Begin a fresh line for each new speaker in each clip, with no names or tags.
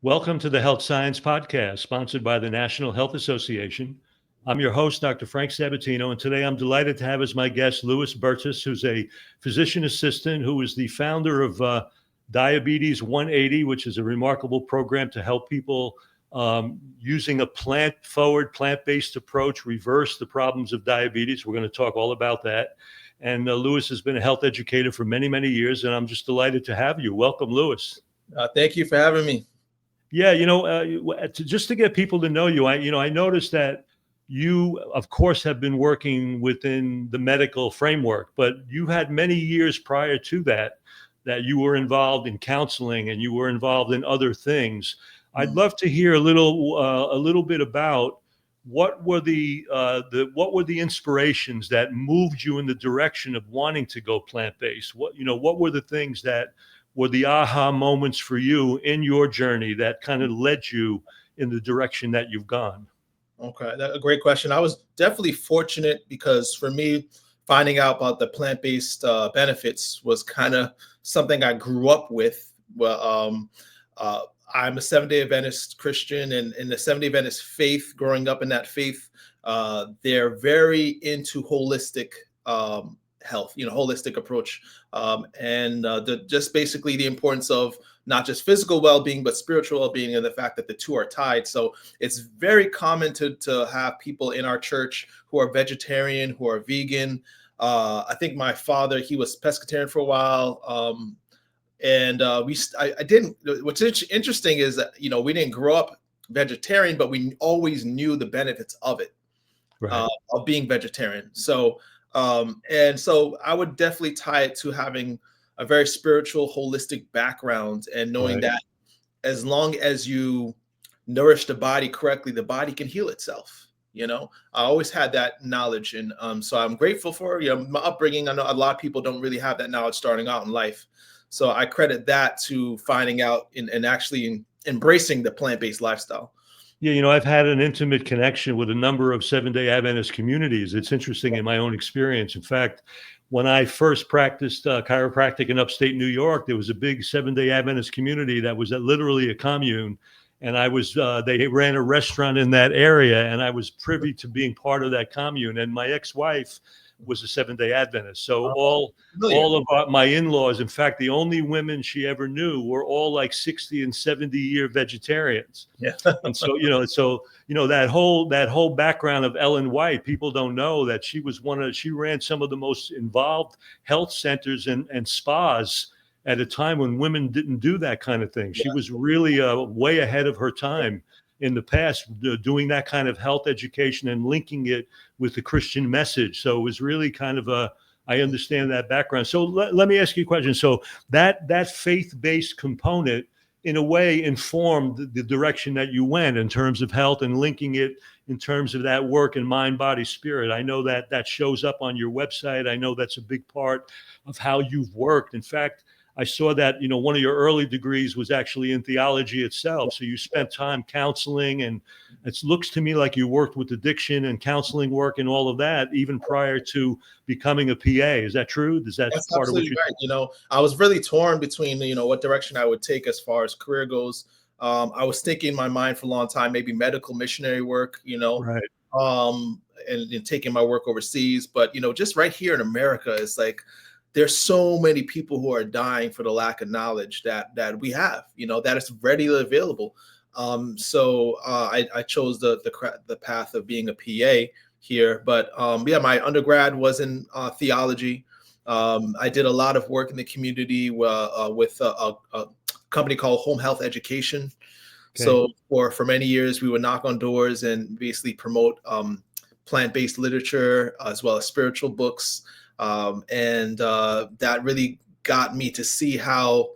Welcome to the Health Science Podcast, sponsored by the National Health Association. I'm your host, Dr. Frank Sabatino, and today I'm delighted to have as my guest Lewis Bertus, who's a physician assistant who is the founder of Diabetes 180, which is a remarkable program to help people using a plant-forward, plant-based approach reverse the problems of diabetes. We're going to talk all about that. And Lewis has been a health educator for many, many years, and I'm just delighted to have you. Welcome, Lewis.
Thank you for having me.
Yeah, just to get people to know you, I noticed that you, of course, have been working within the medical framework, but you had many years prior to that you were involved in counseling and you were involved in other things. I'd love to hear a little bit about what were the inspirations that moved you in the direction of wanting to go plant-based. What were the things that were the aha moments for you in your journey that kind of led you in the direction that you've gone?
Okay, that's a great question. I was definitely fortunate because for me, finding out about the plant-based benefits was kind of something I grew up with. Well, I'm a Seventh-day Adventist Christian, and in the Seventh-day Adventist faith, growing up in that faith, they're very into holistic health, holistic approach, and just basically the importance of not just physical well-being, but spiritual well-being, and the fact that the two are tied. So it's very common to have people in our church who are vegetarian, who are vegan. I think my father, he was pescatarian for a while. I didn't. What's interesting is that we didn't grow up vegetarian, but we always knew the benefits of it,
right.
of being vegetarian. So I would definitely tie it to having a very spiritual, holistic background and knowing
Right.
that as long as you nourish the body correctly, the body can heal itself. I always had that knowledge, and so I'm grateful for my upbringing. I know a lot of people don't really have that knowledge starting out in life. So I credit that to finding out and actually embracing the plant-based lifestyle.
Yeah, I've had an intimate connection with a number of Seventh-day Adventist communities. It's interesting in my own experience. In fact, when I first practiced chiropractic in upstate New York, there was a big Seventh-day Adventist community that was literally a commune. And they ran a restaurant in that area, and I was privy to being part of that commune. And my ex-wife was a Seventh-day Adventist. So all of my in-laws, in fact, the only women she ever knew were all like 60 and 70-year vegetarians.
Yeah.
And so, that whole background of Ellen White, people don't know that she ran some of the most involved health centers and spas at a time when women didn't do that kind of thing. She was really way ahead of her time in the past, doing that kind of health education and linking it with the Christian message. So it was really kind of I understand that background. So let me ask you a question. So that faith-based component, in a way, informed the direction that you went in terms of health and linking it in terms of that work in mind, body, spirit. I know that shows up on your website. I know that's a big part of how you've worked. In fact, I saw that, one of your early degrees was actually in theology itself. So you spent time counseling, and it looks to me like you worked with addiction and counseling work and all of that, even prior to becoming a PA. Is that true? That's part of what you
right. I was really torn between, what direction I would take as far as career goes. I was thinking in my mind for a long time, maybe medical missionary work,
Right.
And taking my work overseas. But, just right here in America, it's like, there's so many people who are dying for the lack of knowledge that we have, that is readily available. So I chose the path of being a PA here. But my undergrad was in theology. I did a lot of work in the community with a company called Home Health Education. Okay. So for many years, we would knock on doors and basically promote plant-based literature as well as spiritual books. That really got me to see how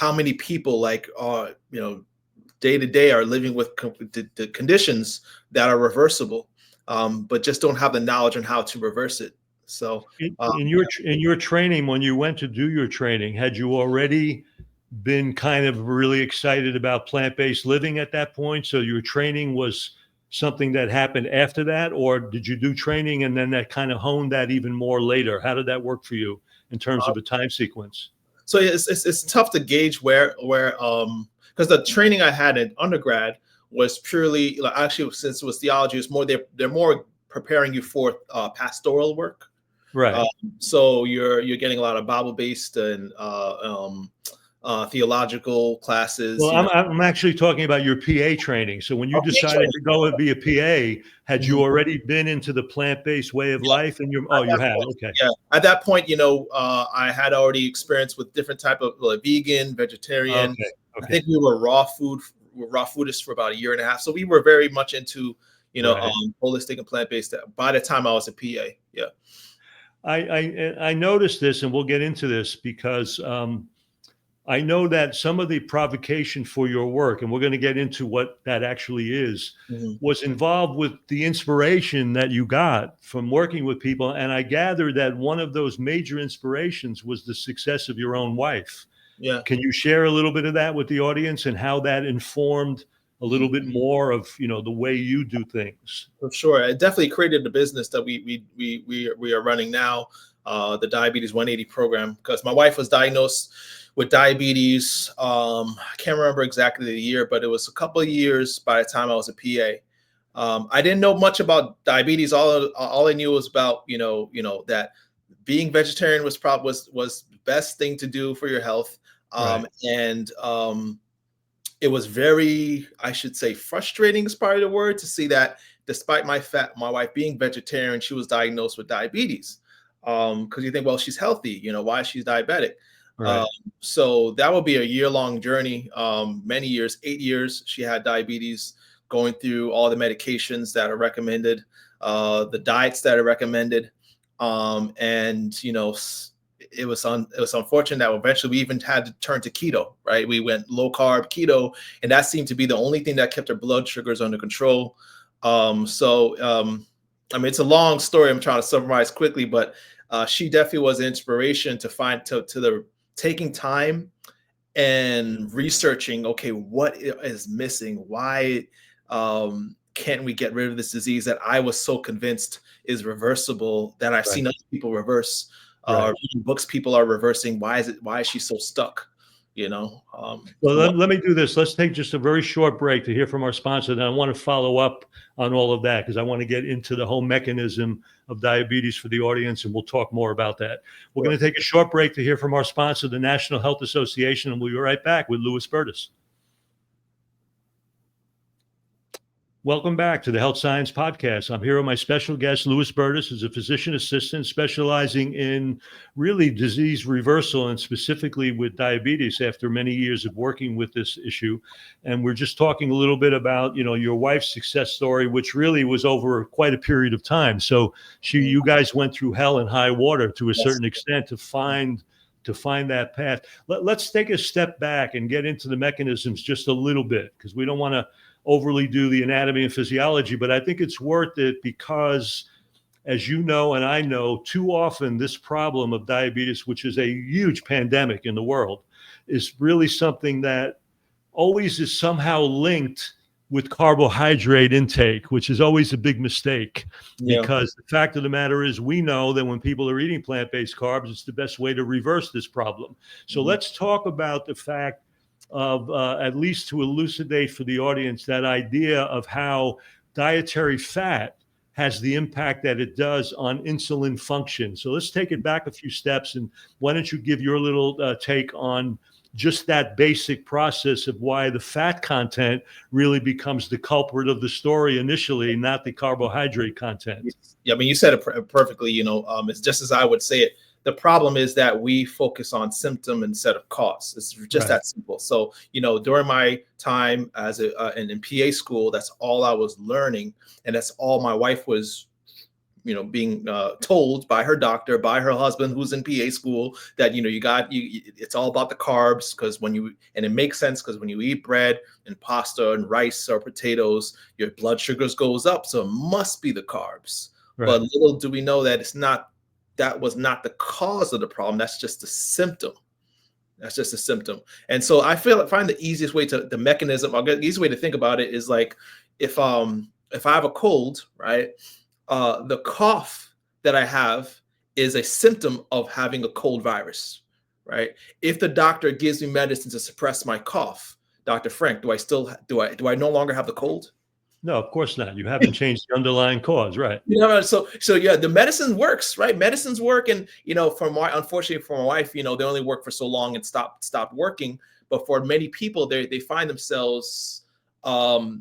many people day to day are living with the conditions that are reversible, but just don't have the knowledge on how to reverse it. So
in your training, when you went to do your training, had you already been kind of really excited about plant-based living at that point? So your training was something that happened after that, or did you do training and then that kind of honed that even more later? How did that work for you in terms of a time sequence?
So it's tough to gauge where because the training I had in undergrad was purely, like, actually, since it was theology, it's more, they're more preparing you for pastoral work.
Right.
So you're getting a lot of Bible-based and theological classes.
Well, I'm actually talking about your PA training. So when you decided to go and be a PA, had you already been into the plant-based way of life? And you had. Okay.
Yeah. At that point, I had already experienced with different type of, like, vegan, vegetarian.
Okay.
I think we were raw foodists for about a year and a half. So we were very much into,
Right.
holistic and plant-based by the time I was a PA. Yeah.
I noticed this, and we'll get into this because I know that some of the provocation for your work, and we're going to get into what that actually is, was involved with the inspiration that you got from working with people. And I gather that one of those major inspirations was the success of your own wife.
Yeah.
Can you share a little bit of that with the audience and how that informed a little bit more of, the way you do things?
For sure. It definitely created the business that we are running now, the Diabetes 180 program, because my wife was diagnosed with diabetes. I can't remember exactly the year, but it was a couple of years by the time I was a PA. I didn't know much about diabetes. All I knew was about, that being vegetarian was the best thing to do for your health. And it was very, I should say, frustrating is probably the word, to see that despite my wife being vegetarian, she was diagnosed with diabetes. Because you think, well, she's healthy, why she's diabetic?
Right.
So that would be a year-long journey, many years, 8 years. She had diabetes, going through all the medications that are recommended, the diets that are recommended. And, it was unfortunate that eventually we even had to turn to keto, right? We went low carb keto, and that seemed to be the only thing that kept her blood sugars under control. It's a long story. I'm trying to summarize quickly, but she definitely was an inspiration to the taking time and researching, okay, what is missing? Why can't we get rid of this disease that I was so convinced is reversible, that I've seen other people reverse? Books people are reversing. Why is she so stuck?
Well, let me do this. Let's take just a very short break to hear from our sponsor. And I want to follow up on all of that, because I want to get into the whole mechanism of diabetes for the audience, and we'll talk more about that. We're going to take a short break to hear from our sponsor, the National Health Association, and we'll be right back with Lewis Bertus. Welcome back to the Health Science Podcast. I'm here with my special guest, Lewis Bertus, who's a physician assistant specializing in really disease reversal, and specifically with diabetes, after many years of working with this issue. And we're just talking a little bit about, your wife's success story, which really was over quite a period of time. So you guys went through hell and high water to a certain extent to find that path. Let's take a step back and get into the mechanisms just a little bit, because we don't want to overly do the anatomy and physiology, but I think it's worth it because, as you know, and I know, too often this problem of diabetes, which is a huge pandemic in the world, is really something that always is somehow linked with carbohydrate intake, which is always a big mistake, because the fact of the matter is, we know that when people are eating plant-based carbs, it's the best way to reverse this problem. So let's talk about the fact of, at least to elucidate for the audience, that idea of how dietary fat has the impact that it does on insulin function. So let's take it back a few steps, and why don't you give your little take on just that basic process of why the fat content really becomes the culprit of the story initially, not the carbohydrate content.
Yeah, you said it perfectly. It's just as I would say it. The problem is that we focus on symptom instead of cause. It's just that simple. So, during my time as in PA school, that's all I was learning. And that's all my wife was, being told by her doctor, by her husband, who's in PA school, that, it's all about the carbs, and it makes sense, because when you eat bread and pasta and rice or potatoes, your blood sugars goes up. So it must be the carbs. Right. But little do we know that that was not the cause of the problem. That's just a symptom. And so I find the easiest way the mechanism, the easiest way to think about it is like, if I have a cold, right? The cough that I have is a symptom of having a cold virus, right? If the doctor gives me medicine to suppress my cough, Dr. Frank, do I no longer have the cold?
No, of course not. You haven't changed the underlying cause, right?
So yeah, the medicine works, right? Medicines work, and unfortunately for my wife, they only work for so long and stopped working. But for many people, they find themselves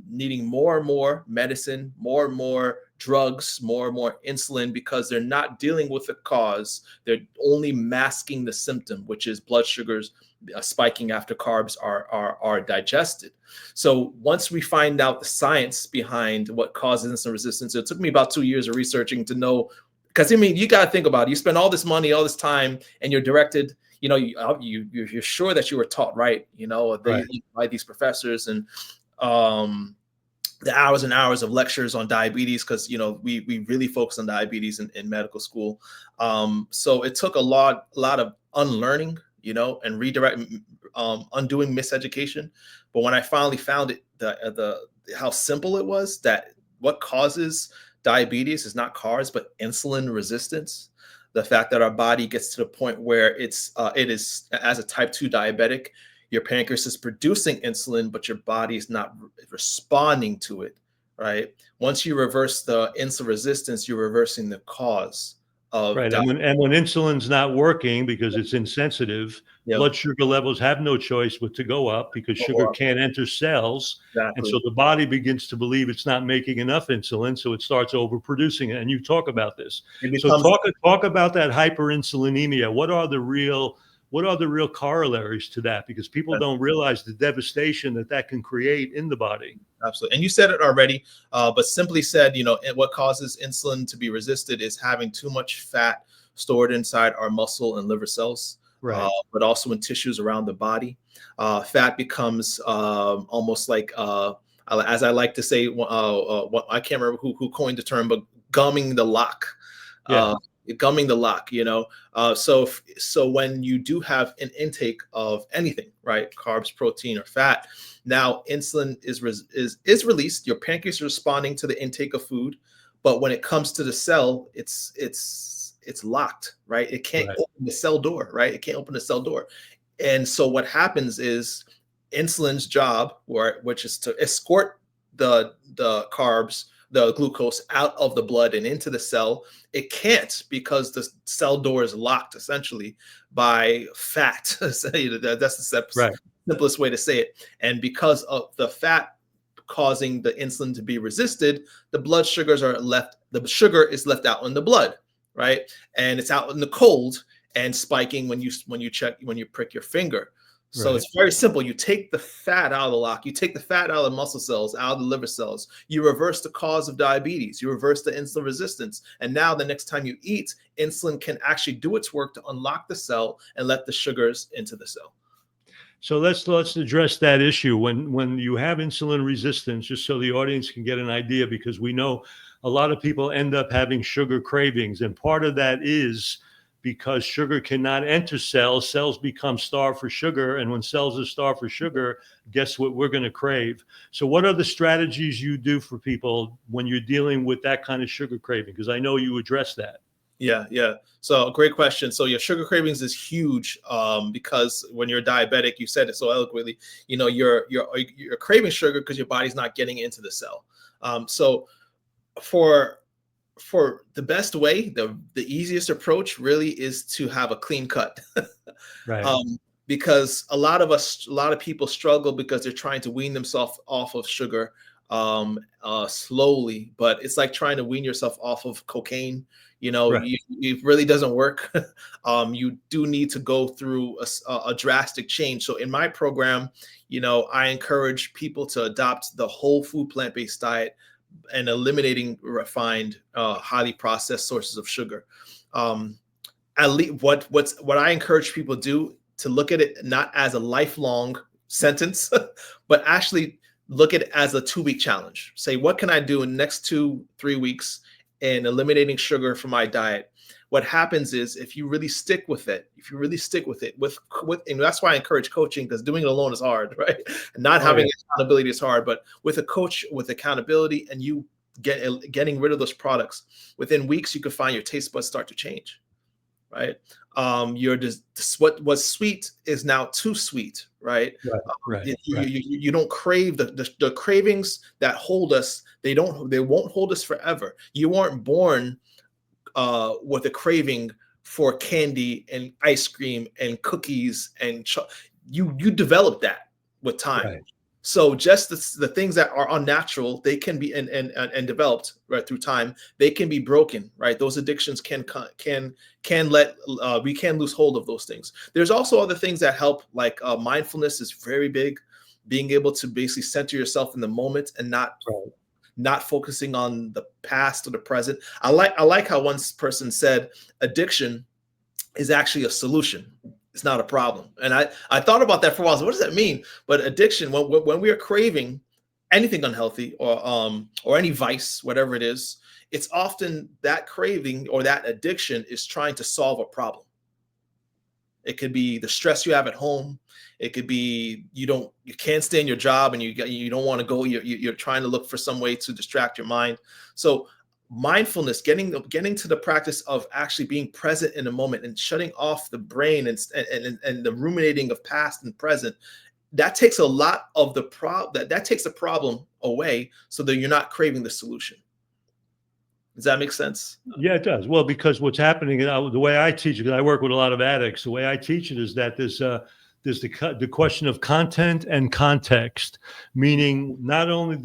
needing more and more medicine, more and more drugs, more and more insulin, because they're not dealing with the cause. They're only masking the symptom, which is blood sugars spiking after carbs are digested. So once we find out the science behind what causes insulin resistance, it took me about 2 years of researching to know, because you got to think about it. You spend all this money, all this time, and you're directed. You're sure that you were taught right. By these professors, and the hours and hours of lectures on diabetes, because we really focus on diabetes in medical school. So it took a lot of unlearning, and undoing miseducation. But when I finally found it, how simple it was, that what causes diabetes is not carbs, but insulin resistance. The fact that our body gets to the point where it is, as a type 2 diabetic, your pancreas is producing insulin, but your body is not responding to it, right? Once you reverse the insulin resistance, you're reversing the cause of
Right. And when insulin's not working because it's insensitive, blood sugar levels have no choice but to go up, because sugar can't enter cells.
Exactly.
And so the body begins to believe it's not making enough insulin, so it starts overproducing it. And you talk about this. So talk about that hyperinsulinemia. What are the real corollaries to that? Because people don't realize the devastation that can create in the body.
Absolutely. And you said it already, but simply said, what causes insulin to be resisted is having too much fat stored inside our muscle and liver cells,
right?
But also in tissues around the body. Fat becomes almost like, as I like to say, I can't remember who coined the term, but gumming the lock.
Yeah.
Gumming the lock, so when you do have an intake of anything, right, carbs, protein, or fat, now insulin is released. Your pancreas is responding to the intake of food, but when it comes to the cell, it's locked, right? It can't open the cell door, right? It can't open the cell door. And so what happens is insulin's job, which is to escort the carbs, the glucose, out of the blood and into the cell. It can't, because the cell door is locked essentially by fat. That's the simplest way to say it. And because of the fat causing the insulin to be resisted, the sugar is left out in the blood, right? And it's out in the cold and spiking when you prick your finger. So it's very simple. You take the fat out of the lock. You take the fat out of the muscle cells, out of the liver cells. You reverse the cause of diabetes. You reverse the insulin resistance. And now the next time you eat, insulin can actually do its work to unlock the cell and let the sugars into the cell.
So let's address that issue. When you have insulin resistance, just so the audience can get an idea, because we know a lot of people end up having sugar cravings. And part of that is because sugar cannot enter cells. Cells become starved for sugar. And when cells are starved for sugar, guess what we're going to crave? So what are the strategies you do for people when you're dealing with that kind of sugar craving? Because I know you address that.
Yeah. So great question. So your sugar cravings is huge, because when you're diabetic, you said it so eloquently, you're craving sugar because your body's not getting into the cell. So for the best way, the easiest approach really is to have a clean cut.
Right.
Because a lot of people struggle because they're trying to wean themselves off of sugar slowly, but it's like trying to wean yourself off of cocaine. It really doesn't work. You do need to go through a drastic change. So in my program, I encourage people to adopt the whole food plant-based diet and eliminating refined, highly processed sources of sugar. At least what I encourage people to do, to look at it not as a lifelong sentence, but actually look at it as a 2-week challenge. Say, what can I do in the next 2-3 weeks in eliminating sugar from my diet? What happens is, if you really stick with it, and that's why I encourage coaching, because doing it alone is hard, right? And not having accountability is hard, but with a coach, with accountability, and you getting rid of those products, within weeks, you can find your taste buds start to change. right? You're just what was sweet is now too sweet, right? You don't crave the cravings that hold us. They won't hold us forever. You weren't born with a craving for candy and ice cream and cookies and you develop that with time.
Right.
So just the things that are unnatural, they can be and developed right through time. They can be broken, right? Those addictions can let we can lose hold of those things. There's also other things that help, like mindfulness is very big. Being able to basically center yourself in the moment and not focusing on the past or the present. I like how one person said addiction is actually a solution. It's not a problem. And I thought about that for a while. So what does that mean? But addiction, when we are craving anything unhealthy or any vice, whatever it is, it's often that craving or that addiction is trying to solve a problem. It could be the stress you have at home. It could be you can't stay in your job and you don't want to go. You're trying to look for some way to distract your mind. So mindfulness, getting to the practice of actually being present in the moment and shutting off the brain and the ruminating of past and present, that takes a lot of the that takes the problem away, so that you're not craving the solution. Does that make sense?
Yeah, it does. Well, because what's happening, the way I teach it, because I work with a lot of addicts, the way I teach it is that there's the question of content and context, meaning not only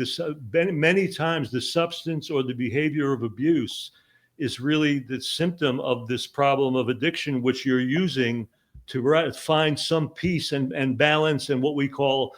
many times the substance or the behavior of abuse is really the symptom of this problem of addiction, which you're using to find some peace and balance and what we call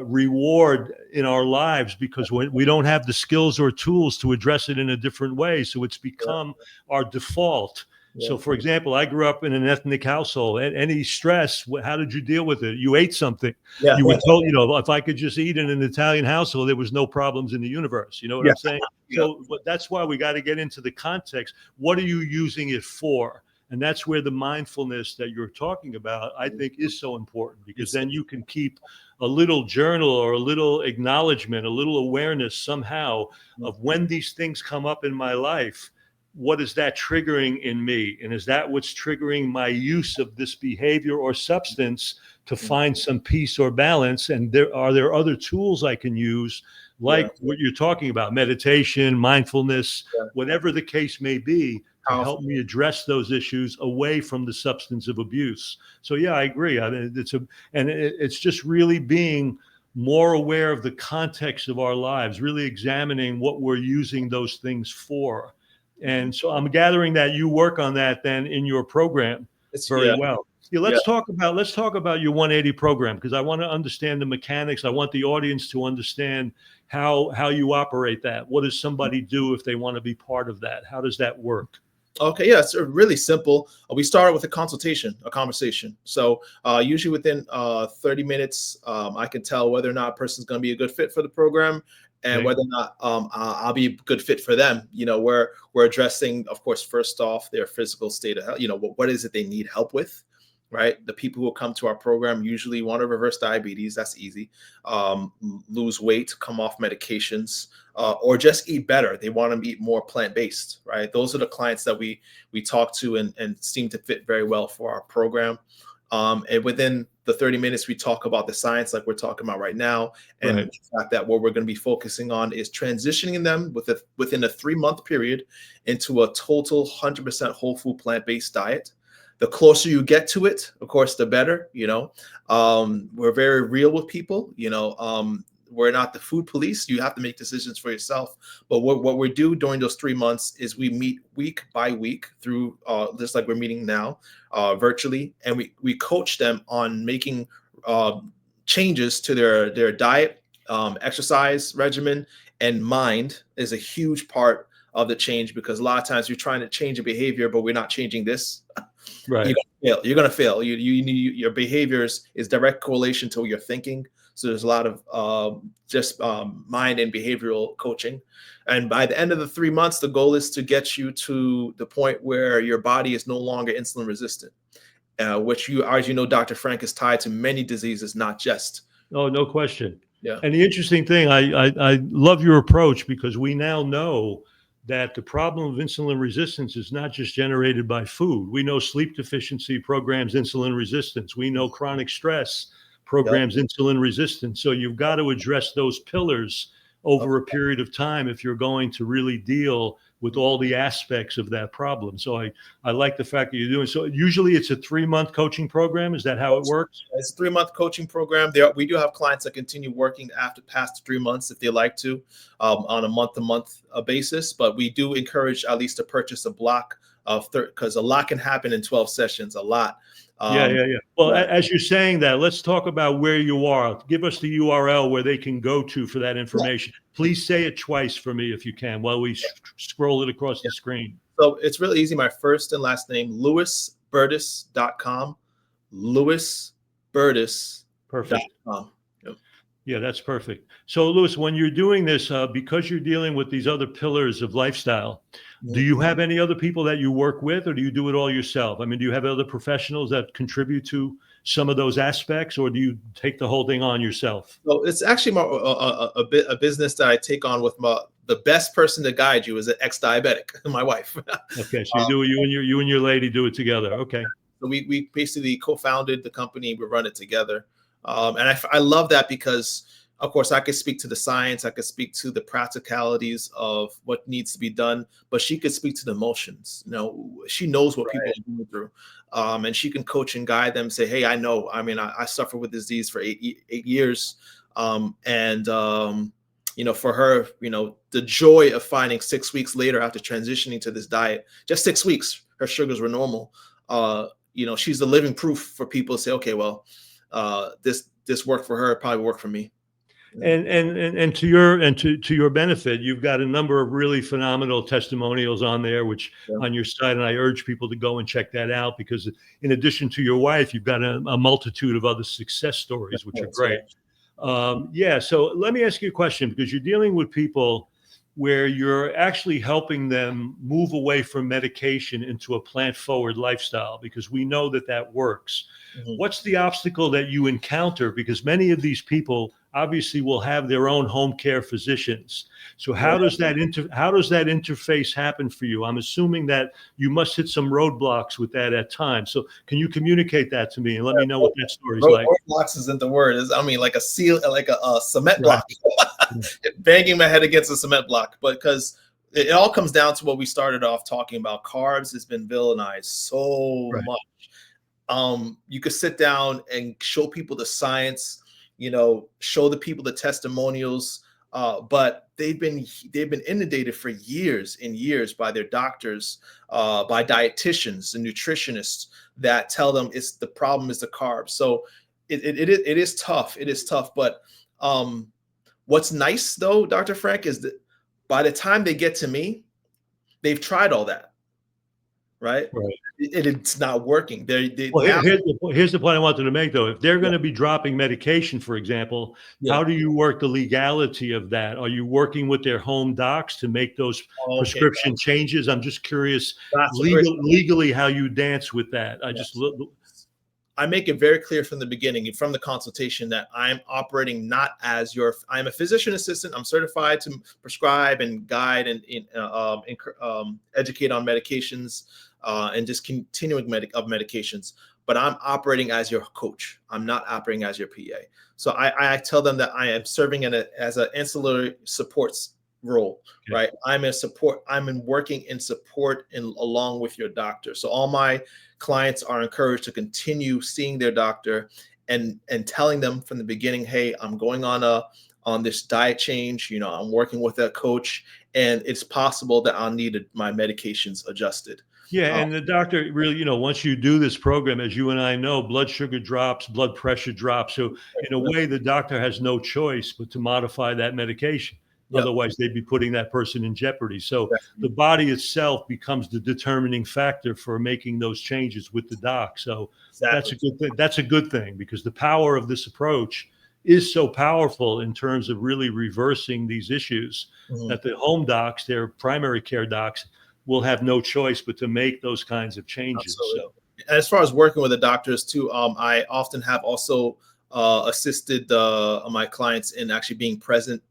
reward in our lives, because we don't have the skills or tools to address it in a different way. So it's become our default. So, for example, I grew up in an ethnic household. Any stress, how did you deal with it? You ate something. You were told, if I could just eat in an Italian household, there was no problems in the universe. You know what I'm saying? So that's why we got to get into the context. What are you using it for? And that's where the mindfulness that you're talking about, I think, is so important, because then you can keep a little journal or a little acknowledgement, a little awareness somehow of when these things come up in my life. What is that triggering in me? And is that what's triggering my use of this behavior or substance to find some peace or balance? And are there other tools I can use, like what you're talking about, meditation, mindfulness, whatever the case may be, to help me address those issues away from the substance of abuse? So yeah, I agree. I mean, it's just really being more aware of the context of our lives, really examining what we're using those things for. And so I'm gathering that you work on that then in your program very well. Yeah, let's talk about your 180 program, because I want to understand the mechanics. I want the audience to understand how you operate that. What does somebody do if they want to be part of that? How does that work?
Okay, yeah, it's really simple. We start with a conversation. So usually within 30 minutes, I can tell whether or not a person's going to be a good fit for the program, and whether or not I'll be a good fit for them. We're addressing, of course, first off, their physical state of health. What is it they need help with, right? The people who come to our program usually want to reverse diabetes. That's easy. Lose weight, come off medications, or just eat better. They want to eat more plant-based, right? Those are the clients that we talk to and seem to fit very well for our program. And within the 30 minutes, we talk about the science like we're talking about right now. And the fact that what we're going to be focusing on is transitioning them within a 3-month period into a total 100% whole food plant-based diet. The closer you get to it, of course, the better. We're very real with people. We're not the food police. You have to make decisions for yourself. But what we do during those 3 months is we meet week by week through just like we're meeting now virtually, and we coach them on making changes to their diet, exercise regimen, and mind is a huge part of the change, because a lot of times you're trying to change a behavior, but we're not changing this.
Right.
You're gonna fail. Your behaviors is direct correlation to your thinking. So there's a lot of just mind and behavioral coaching. And by the end of the 3 months, the goal is to get you to the point where your body is no longer insulin resistant, which as you know, Dr. Frank, is tied to many diseases, not just.
Oh, no question.
Yeah.
And the interesting thing, I love your approach, because we now know that the problem of insulin resistance is not just generated by food. We know sleep deficiency programs insulin resistance. We know chronic stress programs insulin resistance. So you've got to address those pillars over a period of time if you're going to really deal with all the aspects of that problem. So I like the fact that you're doing so. Usually it's a 3-month coaching program. Is that how it works?
It's a 3-month coaching program. We do have clients that continue working after past 3 months if they like to, on a month-to-month basis. But we do encourage at least to purchase a block of because a lot can happen in 12 sessions, a lot.
Yeah. Well, as you're saying that, let's talk about where you are. Give us the URL where they can go to for that information. Please say it twice for me if you can while we scroll it across the screen.
So it's really easy. My first and last name, lewisbertus.com. lewisbertus.com.
Perfect. Yeah, that's perfect. So, Lewis, when you're doing this, because you're dealing with these other pillars of lifestyle, do you have any other people that you work with, or do you do it all yourself? I mean, do you have other professionals that contribute to some of those aspects, or do you take the whole thing on yourself?
So it's actually more a business that I take on with the best person to guide you is an ex-diabetic, my wife.
Okay, so you and your lady do it together. Okay.
So we basically co-founded the company. We run it together. And I love that because, of course, I could speak to the science, I could speak to the practicalities of what needs to be done, but she could speak to the emotions. You know, she knows what people are going through, and she can coach and guide them. Say, hey, I know. I mean, I suffer with this disease for eight years, you know, for her, you know, the joy of finding 6 weeks later after transitioning to this diet, just 6 weeks, her sugars were normal. You know, she's the living proof for people to say, okay, well, this worked for her, it probably worked for me.
And to your benefit, you've got a number of really phenomenal testimonials on there, which on your site, and I urge people to go and check that out, because in addition to your wife, you've got a multitude of other success stories, which are great. So let me ask you a question, because you're dealing with people where you're actually helping them move away from medication into a plant-forward lifestyle, because we know that works. What's the obstacle that you encounter? Because many of these people obviously will have their own home care physicians. So how does that interface happen for you? I'm assuming that you must hit some roadblocks with that at times. So can you communicate that to me and let me know what that story's like?
Roadblocks isn't the word. I mean, like a cement block, banging my head against a cement block. But because it all comes down to what we started off talking about. Carbs has been villainized so much. You could sit down and show people the science, you know, show the people the testimonials, but they've been inundated for years and years by their doctors, by dietitians and nutritionists that tell them the problem is the carbs. So it is tough. It is tough. But what's nice though, Dr. Frank, is that by the time they get to me, they've tried all that. Right. It's not working. Here's
the point I wanted to make, though. If they're going to be dropping medication, for example, how do you work the legality of that? Are you working with their home docs to make those prescription changes? I'm just curious legally how you dance with that.
I make it very clear from the beginning, from the consultation, that I'm operating not as I'm a physician assistant. I'm certified to prescribe and guide and educate on medications and just continuing medications. But I'm operating as your coach. I'm not operating as your PA. So I tell them that I am serving as an ancillary supports role, right? I'm working in support along with your doctor. So all my clients are encouraged to continue seeing their doctor and telling them from the beginning, hey, I'm going on this diet change. You know, I'm working with a coach, and it's possible that I'll need my medications adjusted.
Yeah, and the doctor really, you know, once you do this program, as you and I know, blood sugar drops, blood pressure drops. So in a way, the doctor has no choice but to modify that medication. Otherwise, they'd be putting that person in jeopardy. So the body itself becomes the determining factor for making those changes with the doc. So that's a good thing. That's a good thing, because the power of this approach is so powerful in terms of really reversing these issues that the home docs, their primary care docs, will have no choice but to make those kinds of changes. So,
as far as working with the doctors too, I often have also assisted my clients in actually being present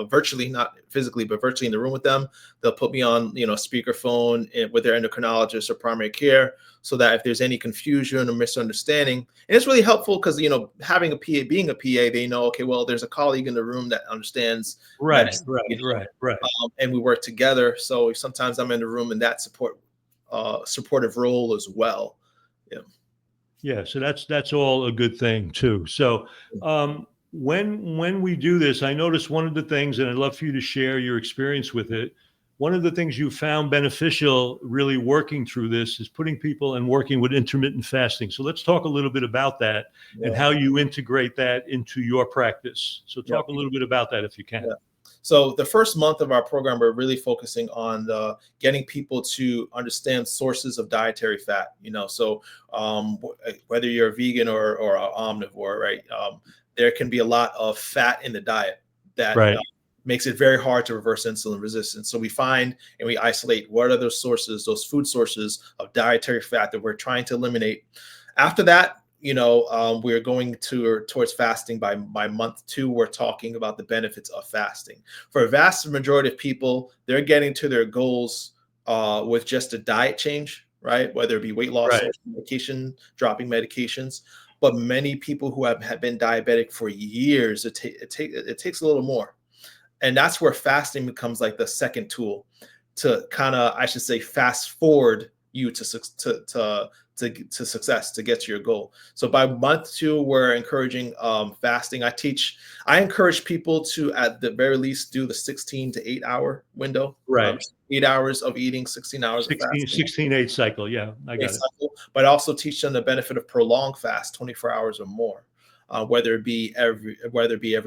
virtually, not physically, but virtually in the room with them. They'll put me on, speakerphone with their endocrinologist or primary care, so that if there's any confusion or misunderstanding, and it's really helpful because, having a PA, being a PA, they know, okay, well, there's a colleague in the room that understands medicine,
Right.
and we work together. So sometimes I'm in the room in that supportive role as well.
Yeah, so that's all a good thing too. So when we do this, I noticed one of the things, and I'd love for you to share your experience with it. One of the things you found beneficial really working through this is putting people and working with intermittent fasting. So let's talk a little bit about that and how you integrate that into your practice. So talk a little bit about that if you can.
So the first month of our program, we're really focusing on getting people to understand sources of dietary fat. So whether you're a vegan or an omnivore, right? There can be a lot of fat in the diet that makes it very hard to reverse insulin resistance. So we find and we isolate what are those sources, those food sources of dietary fat that we're trying to eliminate. After that, we're going towards fasting. By month 2, we're talking about the benefits of fasting. For a vast majority of people, they're getting to their goals with just a diet change, right? Whether it be weight loss, or medication, dropping medications. But many people who have been diabetic for years, it takes a little more. And that's where fasting becomes like the second tool to kind of, I should say, fast forward you to success, to get to your goal. So by month 2, we're encouraging fasting. I encourage people to, at the very least, do the 16 to 8 hour window. 8 hours of eating, 16 hours of fasting.
16-8 cycle. Yeah, I got it.
But also teach them the benefit of prolonged fast, 24 hours or more, whether it be every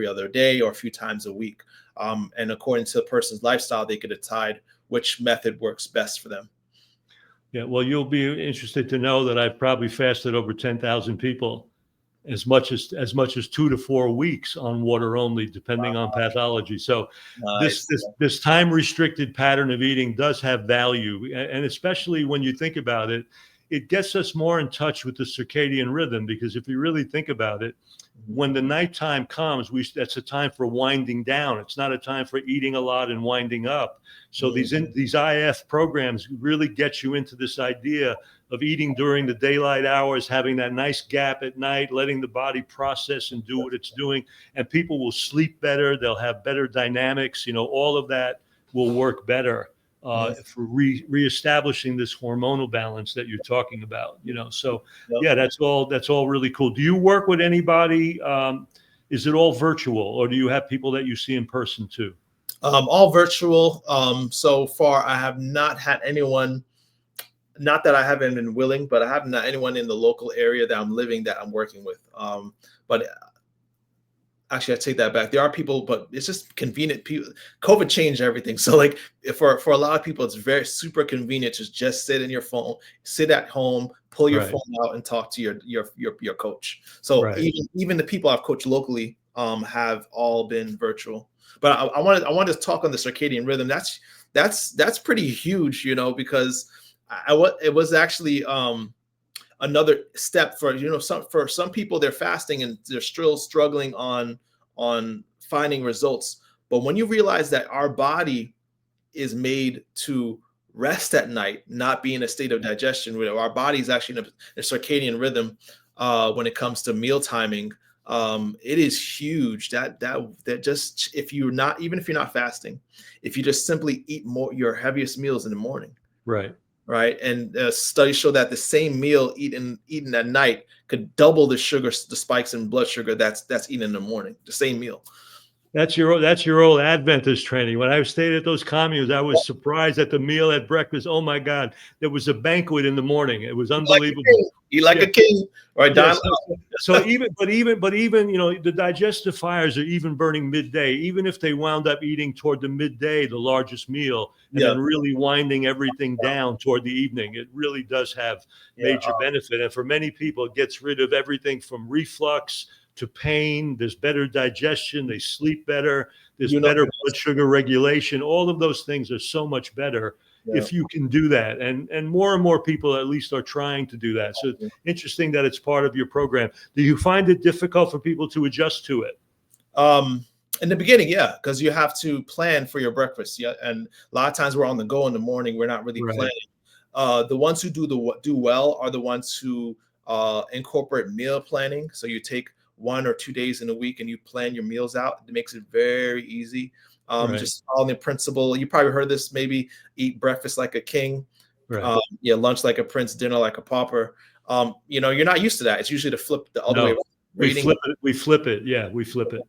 other day or a few times a week. And according to the person's lifestyle, they could decide which method works best for them.
Yeah, well, you'll be interested to know that I've probably fasted over 10,000 people, as much as 2 to 4 weeks on water only, depending on pathology. So this time restricted pattern of eating does have value, and especially when you think about it, it gets us more in touch with the circadian rhythm. Because if you really think about it, when the nighttime comes, that's a time for winding down. It's not a time for eating a lot and winding up. So these IF programs really get you into this idea of eating during the daylight hours, having that nice gap at night, letting the body process and do what it's doing. And people will sleep better. They'll have better dynamics. All of that will work better for reestablishing this hormonal balance that you're talking about. So yeah, that's all really cool. Do you work with anybody? Is it all virtual, or do you have people that you see in person too?
All virtual. So far, I have not had anyone, not that I haven't been willing, but I haven't had anyone in the local area that I'm living that I'm working with. But actually, I take that back. There are people, but it's just convenient. COVID changed everything. So like for a lot of people, it's very super convenient to just sit in your phone, sit at home, pull your phone out and talk to your coach. So even the people I've coached locally have all been virtual. But I wanted to talk on the circadian rhythm. That's pretty huge, because it was actually another step for some people. They're fasting and they're still struggling on finding results. But when you realize that our body is made to rest at night, not be in a state of digestion, where our body is actually in a circadian rhythm when it comes to meal timing, it is huge. That just, if you're not fasting, if you just simply eat your heaviest meals in the morning, right? And studies show that the same meal eaten at night could double the spikes in blood sugar that's eaten in the morning. The same meal.
That's your old Adventist training. When I stayed at those communes, I was surprised at the meal at breakfast. Oh my God, there was a banquet in the morning. It was unbelievable.
Eat like a king, right?
So even the digestive fires are even burning midday. Even if they wound up eating toward the midday, the largest meal, and then really winding everything down toward the evening, it really does have major benefit. And for many people, it gets rid of everything from reflux to pain. There's better digestion. They sleep better. There's better blood sugar regulation. All of those things are so much better if you can do that. And more people at least are trying to do that. So it's interesting that it's part of your program. Do you find it difficult for people to adjust to it?
In the beginning, yeah, because you have to plan for your breakfast. Yeah, and a lot of times we're on the go in the morning. We're not really
Right.
planning. The ones who do well are the ones who incorporate meal planning. So you take 1 or 2 days in a week and you plan your meals out. It makes it very easy.
Right.
Just following the principle. You probably heard this. Maybe eat breakfast like a king.
Right.
Yeah, lunch like a prince, dinner like a pauper. You're not used to that. It's usually to flip the other way around.
We flip it. Yeah, we flip it.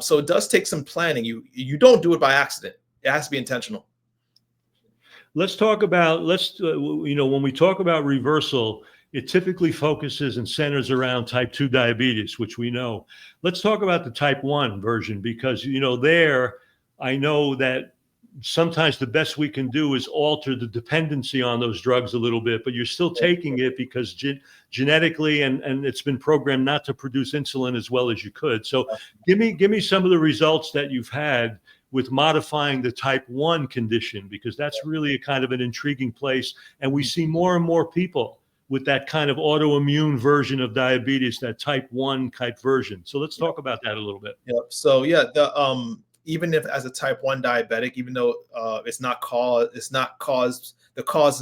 So it does take some planning. You don't do it by accident. It has to be intentional.
Let's talk about, when we talk about reversal, it typically focuses and centers around type 2 diabetes, which we know. Let's talk about the type 1 version, because, I know that sometimes the best we can do is alter the dependency on those drugs a little bit, but you're still taking it because genetically and it's been programmed not to produce insulin as well as you could. So give me some of the results that you've had with modifying the type 1 condition, because that's really a kind of an intriguing place. And we see more and more people with that kind of autoimmune version of diabetes, that type 1 type version. So let's talk about that a little bit.
Yep. So yeah, even if as a type 1 diabetic, even though the cause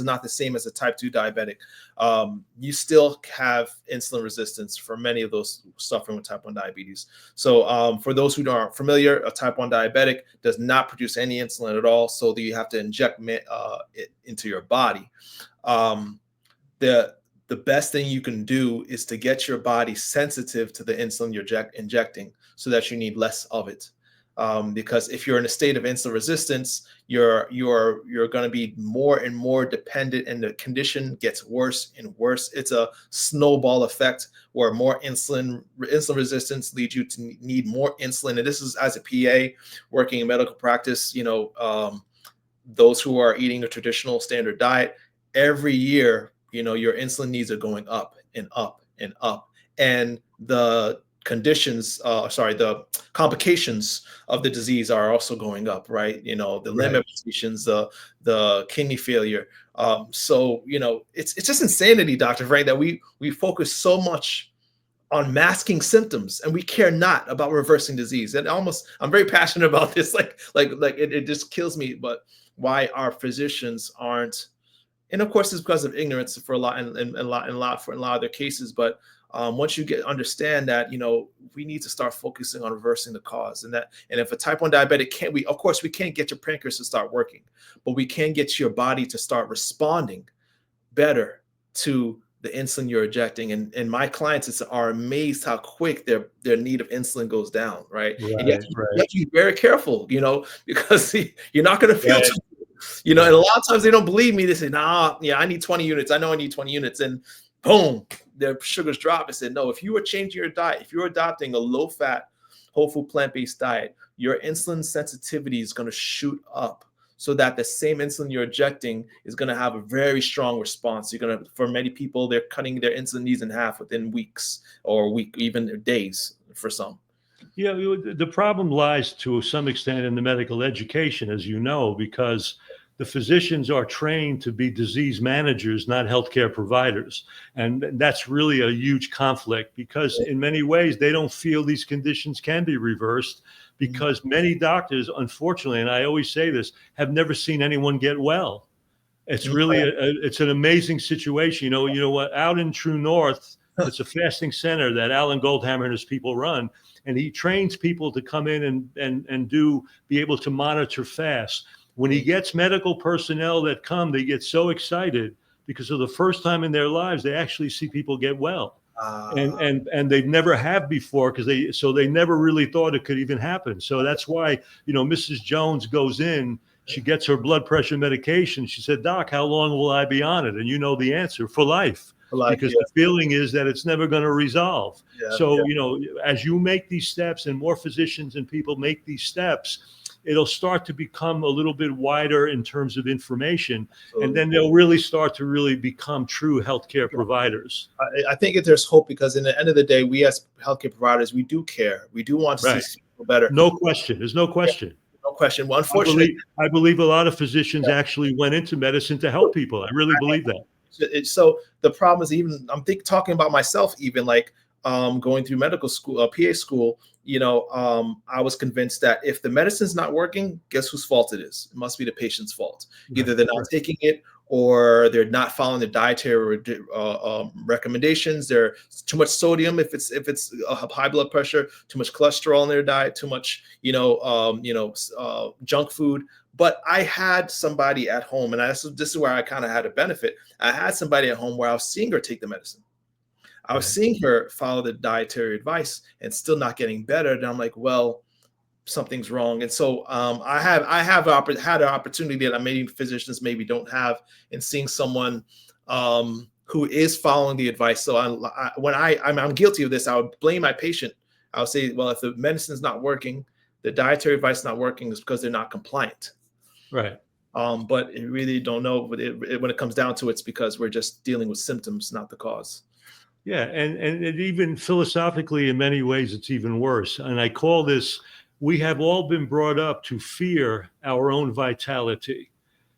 is not the same as a type 2 diabetic, you still have insulin resistance for many of those suffering with type 1 diabetes. So for those who aren't familiar, a type 1 diabetic does not produce any insulin at all, so that you have to inject it into your body. The best thing you can do is to get your body sensitive to the insulin you're injecting, so that you need less of it. Because if you're in a state of insulin resistance, you're going to be more and more dependent, and the condition gets worse and worse. It's a snowball effect where more insulin resistance leads you to need more insulin. And this is as a PA working in medical practice. Those who are eating a traditional standard diet, every year, your insulin needs are going up and up and up, and the complications of the disease are also going up, right? The limb amputations, the kidney failure. It's just insanity, Dr. Frank, that we focus so much on masking symptoms and we care not about reversing disease. And I'm very passionate about this. Like it just kills me, but why our physicians aren't, and of course it's because of ignorance for a lot of their cases, but once you understand that, we need to start focusing on reversing the cause. And if a type 1 diabetic we can't get your pancreas to start working, but we can get your body to start responding better to the insulin you're injecting. And my clients are amazed how quick their need of insulin goes down, right? And you have to be very careful, because you're not going to feel too good. And a lot of times they don't believe me. They say, nah, yeah, I need 20 units. I know I need 20 units. And boom, their sugars drop. I said, no, if you are changing your diet, if you're adopting a low-fat, whole food, plant-based diet, your insulin sensitivity is going to shoot up, so that the same insulin you're injecting is going to have a very strong response. For many people, they're cutting their insulin needs in half within weeks, or even days for some.
Yeah, the problem lies to some extent in the medical education, as you know, because the physicians are trained to be disease managers, not healthcare providers. And that's really a huge conflict, because in many ways, they don't feel these conditions can be reversed, because many doctors, unfortunately, and I always say this, have never seen anyone get well. It's really, it's an amazing situation. You know what, out in True North, it's a fasting center that Alan Goldhammer and his people run. And he trains people to come in and be able to monitor fast. When he gets medical personnel that come, they get so excited, because for the first time in their lives, they actually see people get well. And they never have before, because they never really thought it could even happen. So that's why, Mrs. Jones goes in, she gets her blood pressure medication. She said, Doc, how long will I be on it? And you know the answer: for life. Because the feeling is that it's never going to resolve. As you make these steps, and more physicians and people make these steps, it'll start to become a little bit wider in terms of information. And then they'll really start to become true healthcare providers.
I think there's hope, because in the end of the day, we as healthcare providers, we do care. We do want to see people better.
No question. There's no question.
No question. Well, unfortunately,
I believe a lot of physicians actually went into medicine to help people. I really believe that.
So the problem is, even talking about myself, even like going through medical school, PA school, I was convinced that if the medicine's not working, guess whose fault it is? It must be the patient's fault. Either they're not taking it, or they're not following the dietary recommendations. There's too much sodium if it's high blood pressure, too much cholesterol in their diet, too much junk food. But I had somebody at home, and this is where I kind of had a benefit. I had somebody at home where I was seeing her take the medicine. I was seeing her follow the dietary advice and still not getting better. And I'm like, well, something's wrong. And so I have had an opportunity that maybe physicians maybe don't have in seeing someone who is following the advice. So I'm guilty of this. I would blame my patient. I would say, well, if the medicine is not working, the dietary advice not working is because they're not compliant.
Right.
But you really don't know. But when it comes down to it, it's because we're just dealing with symptoms, not the cause.
Yeah, and it even philosophically, in many ways, it's even worse. And I call this, we have all been brought up to fear our own vitality.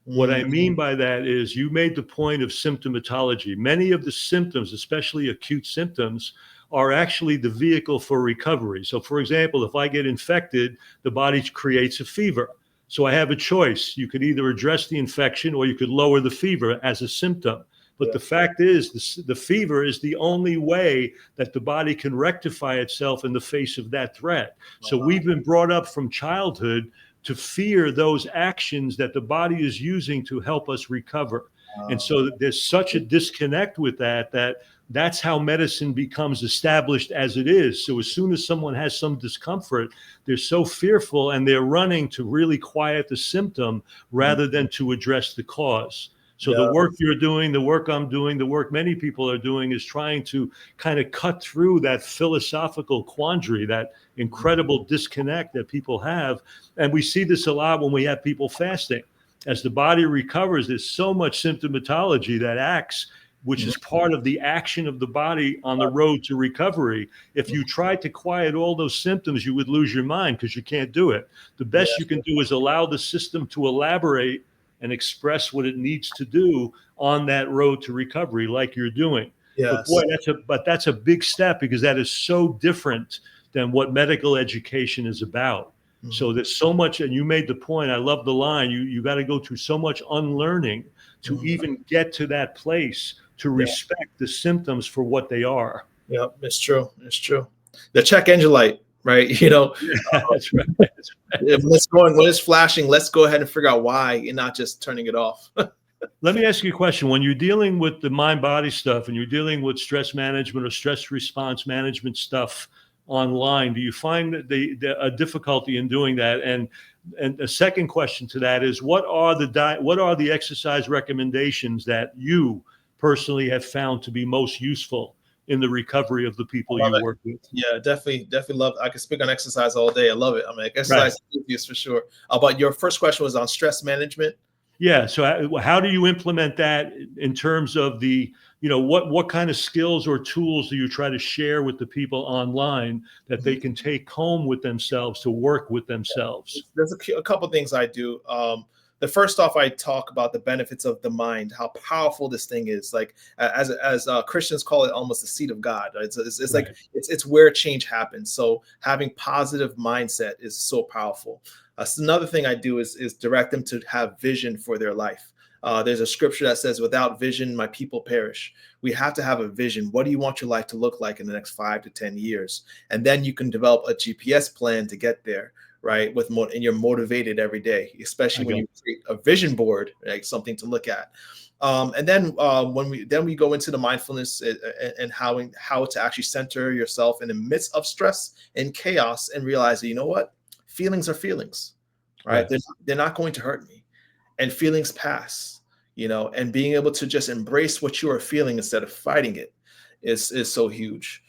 What I mean by that is you made the point of symptomatology. Many of the symptoms, especially acute symptoms, are actually the vehicle for recovery. So, for example, if I get infected, the body creates a fever. So I have a choice. You could either address the infection or you could lower the fever as a symptom. But the fact is, the fever is the only way that the body can rectify itself in the face of that threat. So we've been brought up from childhood to fear those actions that the body is using to help us recover. And so there's such a disconnect with that's how medicine becomes established as it is. So as soon as someone has some discomfort, they're so fearful and they're running to really quiet the symptom rather than to address the cause. So the work you're doing, the work I'm doing, the work many people are doing is trying to kind of cut through that philosophical quandary, that incredible disconnect that people have. And we see this a lot when we have people fasting. As the body recovers, there's so much symptomatology that acts, which is part of the action of the body on the road to recovery. If you tried to quiet all those symptoms, you would lose your mind because you can't do it. The best you can do is allow the system to elaborate and express what it needs to do on that road to recovery, like you're doing. But boy, that's a big step, because that is so different than what medical education is about. So there's so much, and you made the point, I love the line, you got to go through so much unlearning to even get to that place to respect the symptoms for what they are.
Yeah, it's true. It's true. The check engine light, right?
That's right.
When it's flashing, let's go ahead and figure out why and not just turning it off.
Let me ask you a question. When you're dealing with the mind-body stuff and you're dealing with stress management or stress response management stuff online, do you find a difficulty in doing that? And a second question to that is, what are the exercise recommendations that you personally have found to be most useful in the recovery of the people you work with?
Yeah, definitely love it. I can speak on exercise all day. I love it. I mean, exercise is for sure. But your first question was on stress management.
Yeah. So how do you implement that in terms of what kind of skills or tools do you try to share with the people online that they can take home with themselves to work with themselves?
There's a couple of things I do. The first off, I talk about the benefits of the mind, how powerful this thing is. Like as Christians call it, almost the seat of God. It's like it's where change happens. So having positive mindset is so powerful. Another thing I do is direct them to have vision for their life. There's a scripture that says, "Without vision, my people perish." We have to have a vision. What do you want your life to look like in the next 5 to 10 years? And then you can develop a GPS plan to get there. Right, and you're motivated every day, especially when you create a vision board, like something to look at. And then when we go into the mindfulness and how to actually center yourself in the midst of stress and chaos, and realize that, you know what, feelings are feelings, right? They're not going to hurt me, and feelings pass, and being able to just embrace what you are feeling instead of fighting it is so huge.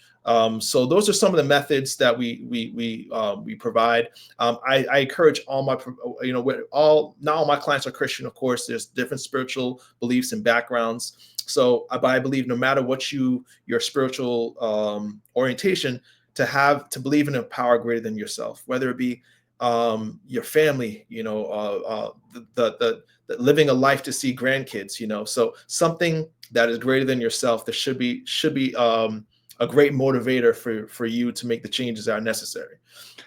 So those are some of the methods that we provide. I encourage all my, not all my clients are Christian, of course. There's different spiritual beliefs and backgrounds. So I believe no matter what your spiritual orientation, to believe in a power greater than yourself, whether it be your family, the living a life to see grandkids, so something that is greater than yourself. There should be a great motivator for you to make the changes that are necessary.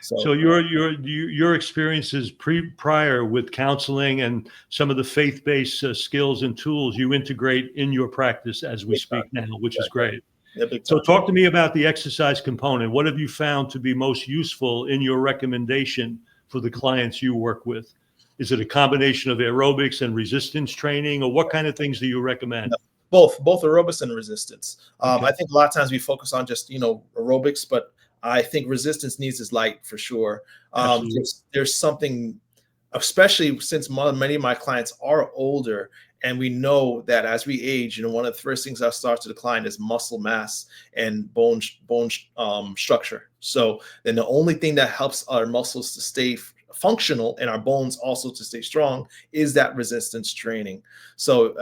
So your experiences prior with counseling and some of the faith-based skills and tools you integrate in your practice as we speak now, which is great.
Yeah, big
So
time.
talk to me about the exercise component. What have you found to be most useful in your recommendation for the clients you work with? Is it a combination of aerobics and resistance training, or what kind of things do you recommend?
Both aerobics and resistance.
Okay.
I think a lot of times we focus on just, aerobics, but I think resistance needs its light for sure. There's something, especially since many of my clients are older, and we know that as we age, one of the first things that starts to decline is muscle mass and bone structure. So then the only thing that helps our muscles to stay functional and our bones also to stay strong is that resistance training. So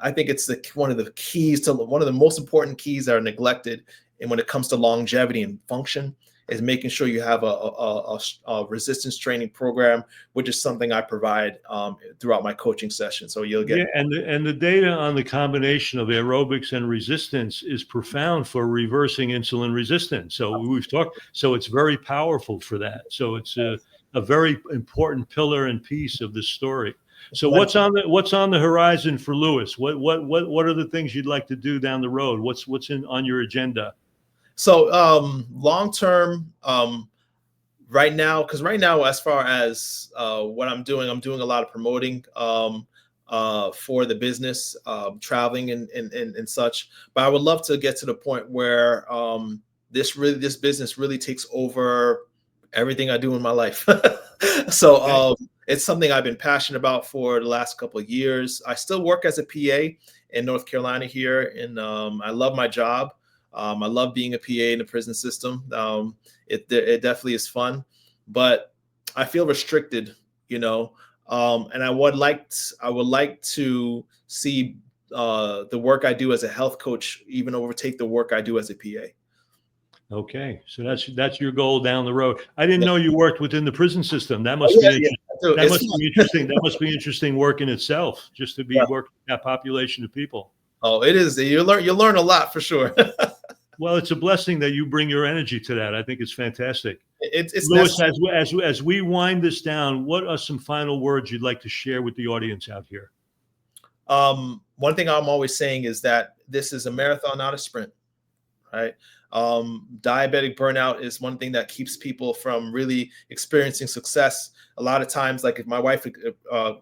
I think it's one of the most important keys that are neglected. And when it comes to longevity and function, is making sure you have a resistance training program, which is something I provide throughout my coaching session. So you'll get
and the data on the combination of aerobics and resistance is profound for reversing insulin resistance. So we've talked. So it's very powerful for that. So it's a very important pillar and piece of this story. So what's on the horizon for Lewis? What are the things you'd like to do down the road? What's on your agenda?
So long term, right now, as far as what I'm doing a lot of promoting for the business, traveling and such. But I would love to get to the point where this business really takes over everything I do in my life. So it's something I've been passionate about for the last couple of years. I still work as a PA in North Carolina here, and I love my job. I love being a PA in the prison system. It definitely is fun, but I feel restricted, and I would like to see the work I do as a health coach even overtake the work I do as a PA.
Okay, so that's your goal down the road. I didn't know you worked within the prison system. That must be interesting. That must be interesting work in itself, just to be working with that population of people.
Oh, it is. You learn a lot for sure.
Well, it's a blessing that you bring your energy to that. I think it's fantastic.
It's
Lewis, as we wind this down, what are some final words you'd like to share with the audience out here?
One thing I'm always saying is that this is a marathon, not a sprint, right? Diabetic burnout is one thing that keeps people from really experiencing success. A lot of times, like if my wife,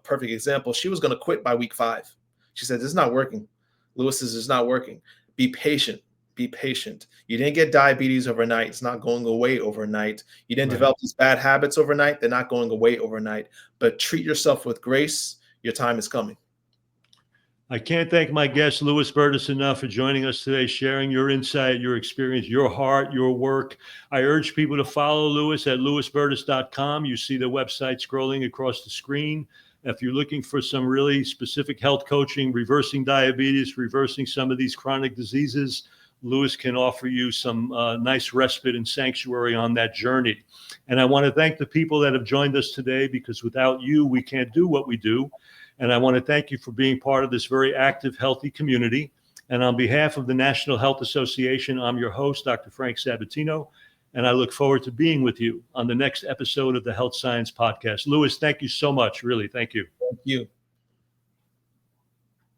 perfect example, she was going to quit by week 5. She said, "This is not working. Lewis, this is not working." Be patient. Be patient. You didn't get diabetes overnight. It's not going away overnight. You didn't develop these bad habits overnight. They're not going away overnight. But treat yourself with grace. Your time is coming.
I can't thank my guest, Lewis Bertus, enough for joining us today, sharing your insight, your experience, your heart, your work. I urge people to follow Lewis at lewisbertus.com. You see the website scrolling across the screen. If you're looking for some really specific health coaching, reversing diabetes, reversing some of these chronic diseases, Lewis can offer you some nice respite and sanctuary on that journey. And I want to thank the people that have joined us today, because without you, we can't do what we do. And I want to thank you for being part of this very active, healthy community. And on behalf of the National Health Association, I'm your host, Dr. Frank Sabatino, and I look forward to being with you on the next episode of the Health Science Podcast. Lewis, thank you so much. Really, thank you.
Thank you.